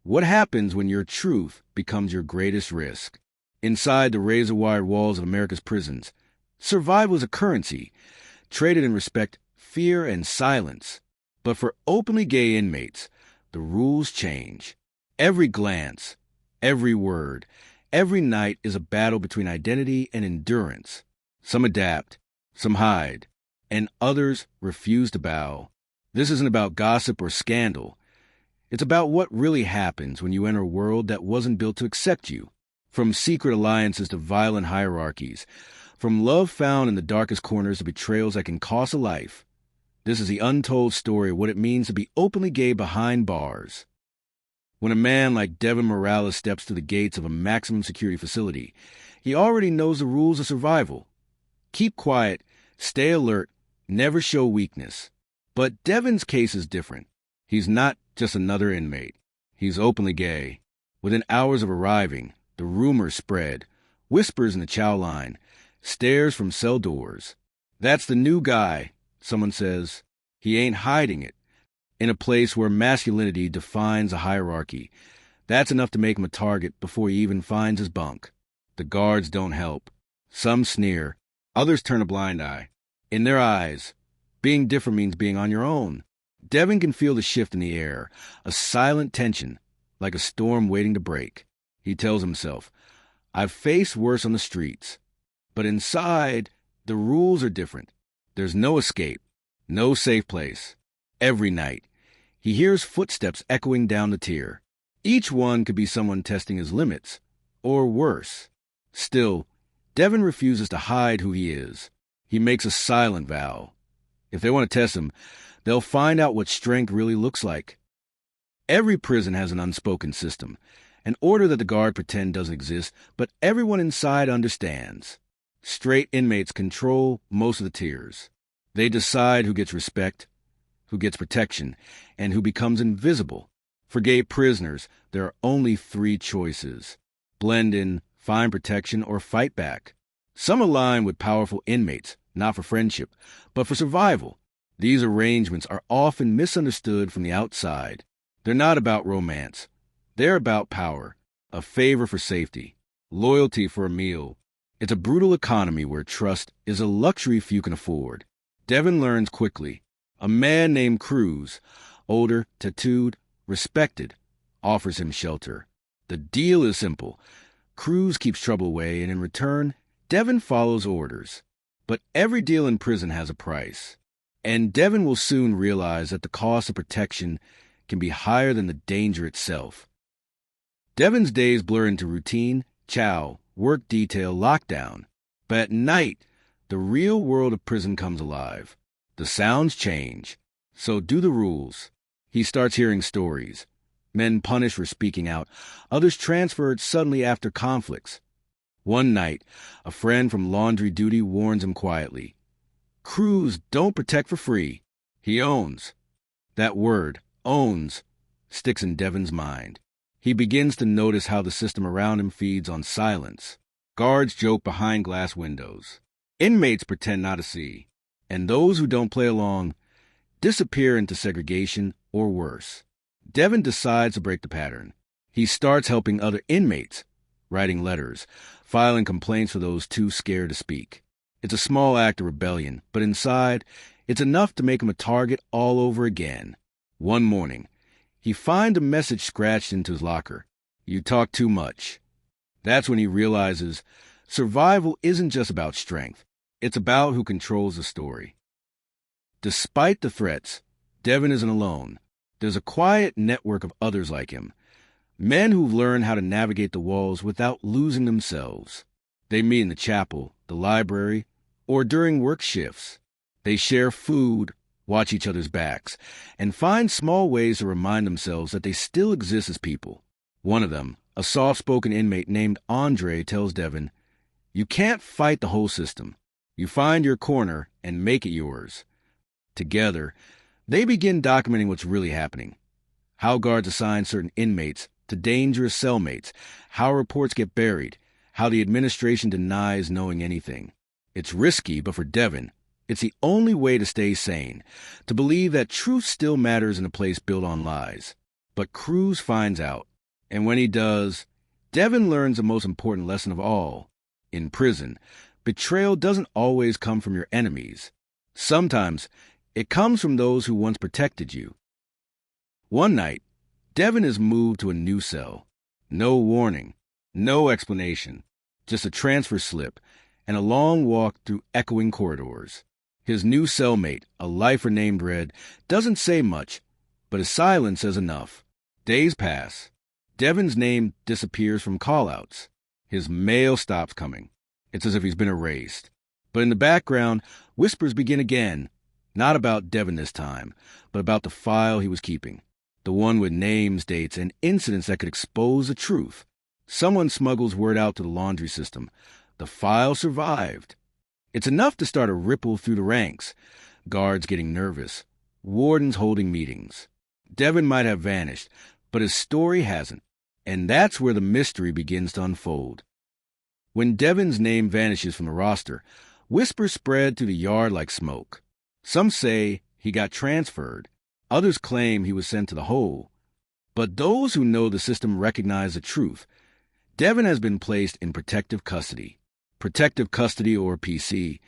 What happens when your truth becomes your greatest risk? Inside the razor-wired walls of America's prisons, survival is a currency, traded in respect, fear, and silence. But for openly gay inmates, the rules change. Every glance, every word, every night is a battle between identity and endurance. Some adapt, some hide, and others refuse to bow. This isn't about gossip or scandal. It's about what really happens when you enter a world that wasn't built to accept you. From secret alliances to violent hierarchies, from love found in the darkest corners to betrayals that can cost a life. This is the untold story of what it means to be openly gay behind bars. When a man like Devon Morales steps through the gates of a maximum security facility, he already knows the rules of survival. Keep quiet, stay alert, never show weakness. But Devon's case is different. He's not just another inmate. He's openly gay. Within hours of arriving, the rumors spread, whispers in the chow line, stares from cell doors. That's the new guy, someone says. He ain't hiding it. In a place where masculinity defines a hierarchy, that's enough to make him a target before he even finds his bunk. The guards don't help. Some sneer. Others turn a blind eye. In their eyes, being different means being on your own. Devon can feel the shift in the air, a silent tension, like a storm waiting to break. He tells himself, I've faced worse on the streets. But inside, the rules are different. There's no escape, no safe place. Every night, he hears footsteps echoing down the tier. Each one could be someone testing his limits, or worse. Still, Devon refuses to hide who he is. He makes a silent vow. If they want to test him, they'll find out what strength really looks like. Every prison has an unspoken system, an order that the guard pretend doesn't exist, but everyone inside understands. Straight inmates control most of the tiers. They decide who gets respect, who gets protection, and who becomes invisible. For gay prisoners, there are only 3 choices: blend in, find protection, or fight back. Some align with powerful inmates, not for friendship, but for survival. These arrangements are often misunderstood from the outside. They're not about romance. They're about power, a favor for safety, loyalty for a meal. It's a brutal economy where trust is a luxury few can afford. Devon learns quickly. A man named Cruz, older, tattooed, respected, offers him shelter. The deal is simple. Cruz keeps trouble away, and in return, Devon follows orders. But every deal in prison has a price. And Devon will soon realize that the cost of protection can be higher than the danger itself. Devon's days blur into routine, chow, work detail, lockdown. But at night, the real world of prison comes alive. The sounds change. So do the rules. He starts hearing stories. Men punished for speaking out, others transferred suddenly after conflicts. One night, a friend from laundry duty warns him quietly. Crews don't protect for free. He owns. That word, owns, sticks in Devon's mind. He begins to notice how the system around him feeds on silence. Guards joke behind glass windows. Inmates pretend not to see. And those who don't play along disappear into segregation or worse. Devon decides to break the pattern. He starts helping other inmates, writing letters, filing complaints for those too scared to speak. It's a small act of rebellion, but inside, it's enough to make him a target all over again. One morning, he finds a message scratched into his locker. You talk too much. That's when he realizes survival isn't just about strength. It's about who controls the story. Despite the threats, Devon isn't alone. There's a quiet network of others like him. Men who've learned how to navigate the walls without losing themselves. They meet in the chapel, the library, or during work shifts. They share food, watch each other's backs, and find small ways to remind themselves that they still exist as people. One of them, a soft-spoken inmate named Andre, tells Devon, "You can't fight the whole system. You find your corner and make it yours." Together, they begin documenting what's really happening. How guards assign certain inmates to dangerous cellmates, how reports get buried, how the administration denies knowing anything. It's risky, but for Devon, it's the only way to stay sane, to believe that truth still matters in a place built on lies. But Cruz finds out. And when he does, Devon learns the most important lesson of all. In prison, betrayal doesn't always come from your enemies. Sometimes it comes from those who once protected you. One night, Devon is moved to a new cell. No warning, no explanation, just a transfer slip and a long walk through echoing corridors. His new cellmate, a lifer named Red, doesn't say much, but his silence says enough. Days pass. Devon's name disappears from callouts. His mail stops coming. It's as if he's been erased. But in the background, whispers begin again, not about Devon this time, but about the file he was keeping. The one with names, dates, and incidents that could expose the truth. Someone smuggles word out to the laundry system. The file survived. It's enough to start a ripple through the ranks. Guards getting nervous. Wardens holding meetings. Devon might have vanished, but his story hasn't. And that's where the mystery begins to unfold. When Devon's name vanishes from the roster, whispers spread through the yard like smoke. Some say he got transferred. Others claim he was sent to the hole. But those who know the system recognize the truth. Devon has been placed in protective custody. Protective custody, or PC,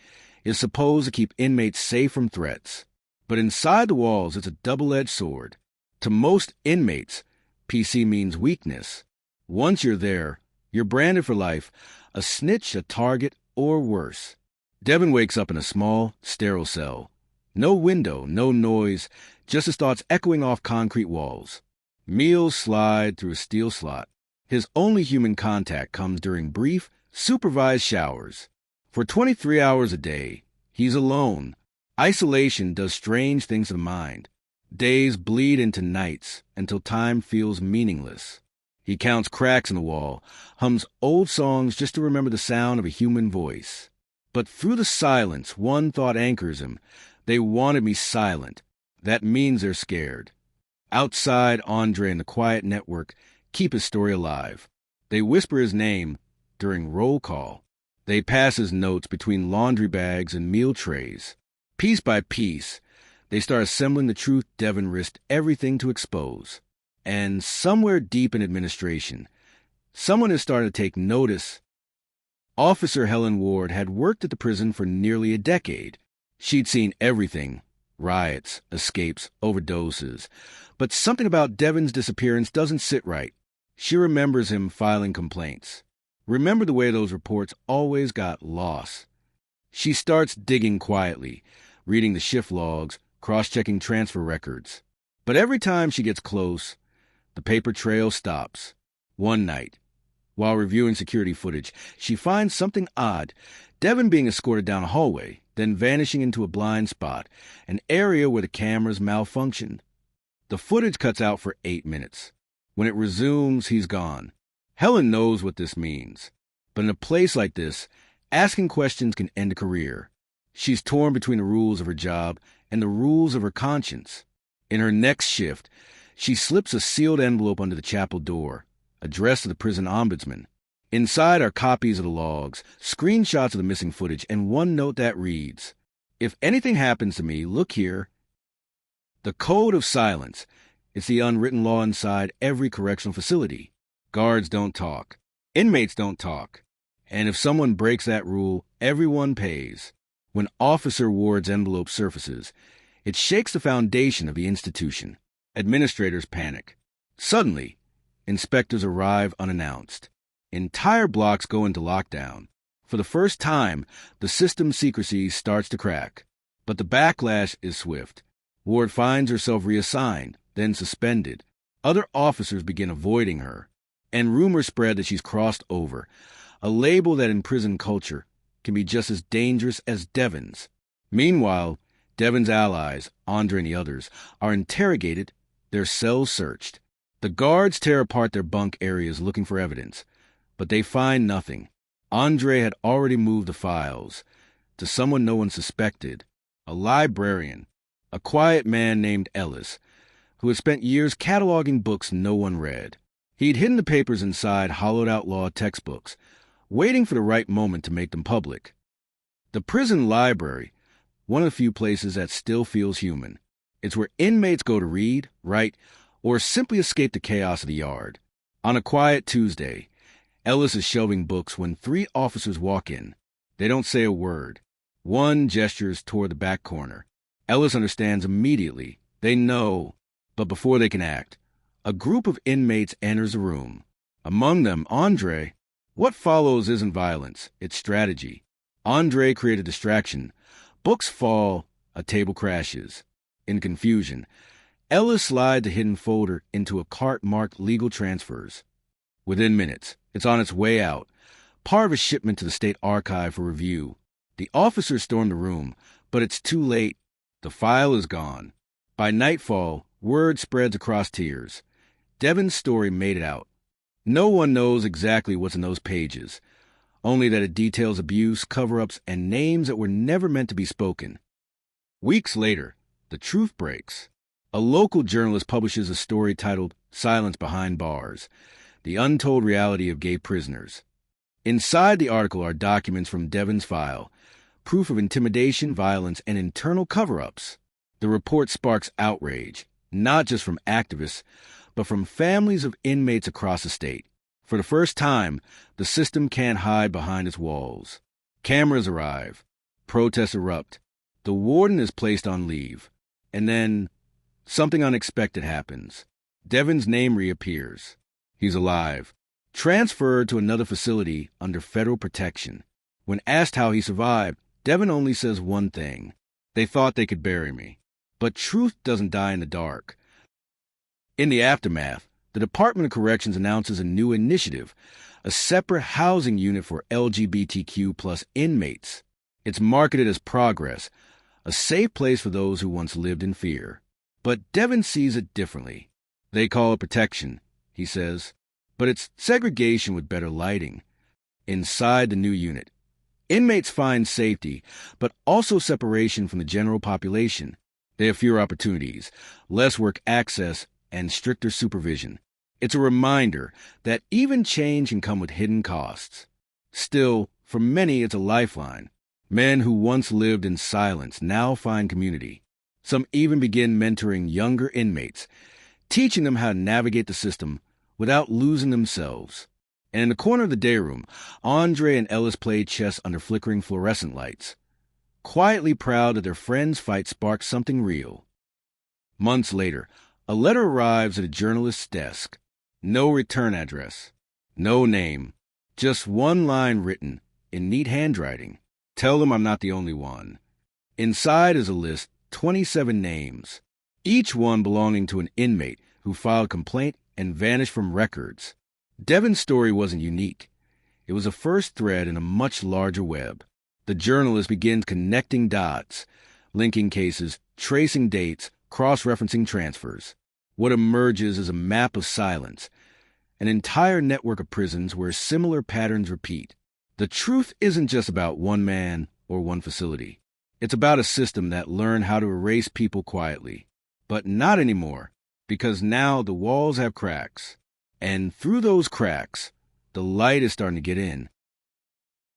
is supposed to keep inmates safe from threats. But inside the walls, it's a double-edged sword. To most inmates, PC means weakness. Once you're there, you're branded for life, a snitch, a target, or worse. Devon wakes up in a small, sterile cell. No window, no noise, just his thoughts echoing off concrete walls. Meals slide through a steel slot. His only human contact comes during brief, supervised showers. For 23 hours a day, he's alone. Isolation does strange things to the mind. Days bleed into nights until time feels meaningless. He counts cracks in the wall, hums old songs just to remember the sound of a human voice. But through the silence, one thought anchors him. They wanted me silent. That means they're scared. Outside, Andre and the quiet network keep his story alive. They whisper his name during roll call. They pass his notes between laundry bags and meal trays. Piece by piece, they start assembling the truth Devon risked everything to expose. And somewhere deep in administration, someone is starting to take notice. Officer Helen Ward had worked at the prison for nearly a decade. She'd seen everything: riots, escapes, overdoses. But something about Devon's disappearance doesn't sit right. She remembers him filing complaints. Remember the way those reports always got lost. She starts digging quietly, reading the shift logs, cross-checking transfer records. But every time she gets close, the paper trail stops. One night, while reviewing security footage, she finds something odd. Devon being escorted down a hallway, then vanishing into a blind spot, an area where the cameras malfunctioned. The footage cuts out for 8 minutes. When it resumes, he's gone. Helen knows what this means. But in a place like this, asking questions can end a career. She's torn between the rules of her job and the rules of her conscience. In her next shift, she slips a sealed envelope under the chapel door, addressed to the prison ombudsman. Inside are copies of the logs, screenshots of the missing footage, and one note that reads, "If anything happens to me, look here." The code of silence. It's the unwritten law inside every correctional facility. Guards don't talk. Inmates don't talk. And if someone breaks that rule, everyone pays. When Officer Ward's envelope surfaces, it shakes the foundation of the institution. Administrators panic. Suddenly, inspectors arrive unannounced. Entire blocks go into lockdown. For the first time, the system's secrecy starts to crack. But the backlash is swift. Ward finds herself reassigned, then suspended. Other officers begin avoiding her. And rumors spread that she's crossed over, a label that in prison culture can be just as dangerous as Devon's. Meanwhile, Devon's allies, Andre and the others, are interrogated, their cells searched. The guards tear apart their bunk areas looking for evidence, but they find nothing. Andre had already moved the files to someone no one suspected, a librarian, a quiet man named Ellis, who had spent years cataloging books no one read. He'd hidden the papers inside hollowed-out law textbooks, waiting for the right moment to make them public. The prison library, one of the few places that still feels human. It's where inmates go to read, write, or simply escape the chaos of the yard. On a quiet Tuesday, Ellis is shelving books when three officers walk in. They don't say a word. One gestures toward the back corner. Ellis understands immediately. They know, but before they can act, a group of inmates enters the room. Among them, Andre. What follows isn't violence, it's strategy. Andre created distraction. Books fall, a table crashes. In confusion, Ellis slides a hidden folder into a cart marked legal transfers. Within minutes, it's on its way out, part of a shipment to the state archive for review. The officers storm the room, but it's too late. The file is gone. By nightfall, word spreads across tiers. Devon's story made it out. No one knows exactly what's in those pages, only that it details abuse, cover-ups, and names that were never meant to be spoken. Weeks later, the truth breaks. A local journalist publishes a story titled Silence Behind Bars, the untold reality of gay prisoners. Inside the article are documents from Devon's file, proof of intimidation, violence, and internal cover-ups. The report sparks outrage, not just from activists, but from families of inmates across the state. For the first time, the system can't hide behind its walls. Cameras arrive. Protests erupt. The warden is placed on leave. And then, something unexpected happens. Devon's name reappears. He's alive. Transferred to another facility under federal protection. When asked how he survived, Devon only says one thing. They thought they could bury me. But truth doesn't die in the dark. In the aftermath, the Department of Corrections announces a new initiative, a separate housing unit for LGBTQ plus inmates. It's marketed as progress, a safe place for those who once lived in fear. But Devon sees it differently. They call it protection, he says, but it's segregation with better lighting. Inside the new unit, inmates find safety, but also separation from the general population. They have fewer opportunities, less work access, and stricter supervision. It's a reminder that even change can come with hidden costs. Still, for many, it's a lifeline. Men who once lived in silence now find community. Some even begin mentoring younger inmates, teaching them how to navigate the system without losing themselves. And in the corner of the day room, Andre and Ellis play chess under flickering fluorescent lights. Quietly proud that their friend's fight sparked something real. Months later, a letter arrives at a journalist's desk. No return address. No name. Just one line written, in neat handwriting. Tell them I'm not the only one. Inside is a list, 27 names, each one belonging to an inmate who filed complaint and vanished from records. Devon's story wasn't unique. It was a first thread in a much larger web. The journalist begins connecting dots, linking cases, tracing dates, cross-referencing transfers. What emerges is a map of silence, an entire network of prisons where similar patterns repeat. The truth isn't just about one man or one facility. It's about a system that learned how to erase people quietly. But not anymore, because now the walls have cracks. And through those cracks, the light is starting to get in.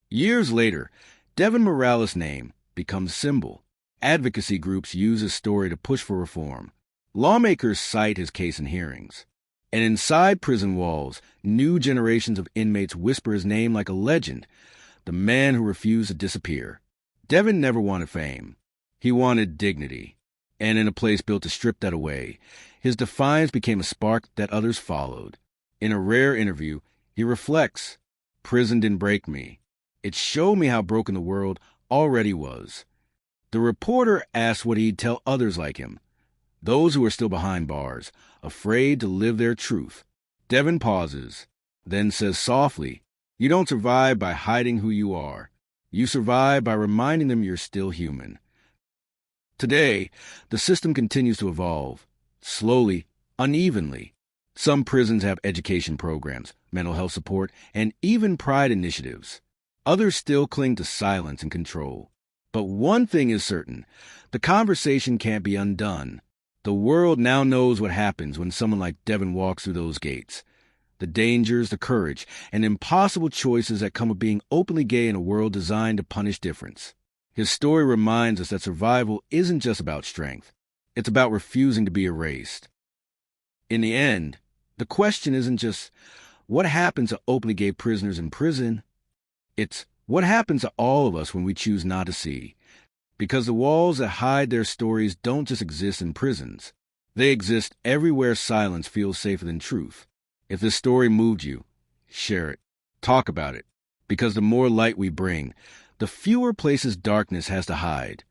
Years later, Devon Morales' name becomes symbol. Advocacy groups use his story to push for reform. Lawmakers cite his case in hearings. And inside prison walls, new generations of inmates whisper his name like a legend, the man who refused to disappear. Devon never wanted fame. He wanted dignity. And in a place built to strip that away, his defiance became a spark that others followed. In a rare interview, he reflects, "Prison didn't break me. It showed me how broken the world already was." The reporter asks what he'd tell others like him, those who are still behind bars, afraid to live their truth. Devon pauses, then says softly, "You don't survive by hiding who you are. You survive by reminding them you're still human." Today, the system continues to evolve, slowly, unevenly. Some prisons have education programs, mental health support, and even pride initiatives. Others still cling to silence and control. But one thing is certain, the conversation can't be undone. The world now knows what happens when someone like Devon walks through those gates. The dangers, the courage, and impossible choices that come with being openly gay in a world designed to punish difference. His story reminds us that survival isn't just about strength. It's about refusing to be erased. In the end, the The question isn't just what happens to openly gay prisoners in prison, it's what happens to all of us when we choose not to see. Because the walls that hide their stories don't just exist in prisons. They exist everywhere silence feels safer than truth. If this story moved you, share it. Talk about it. Because the more light we bring, the fewer places darkness has to hide.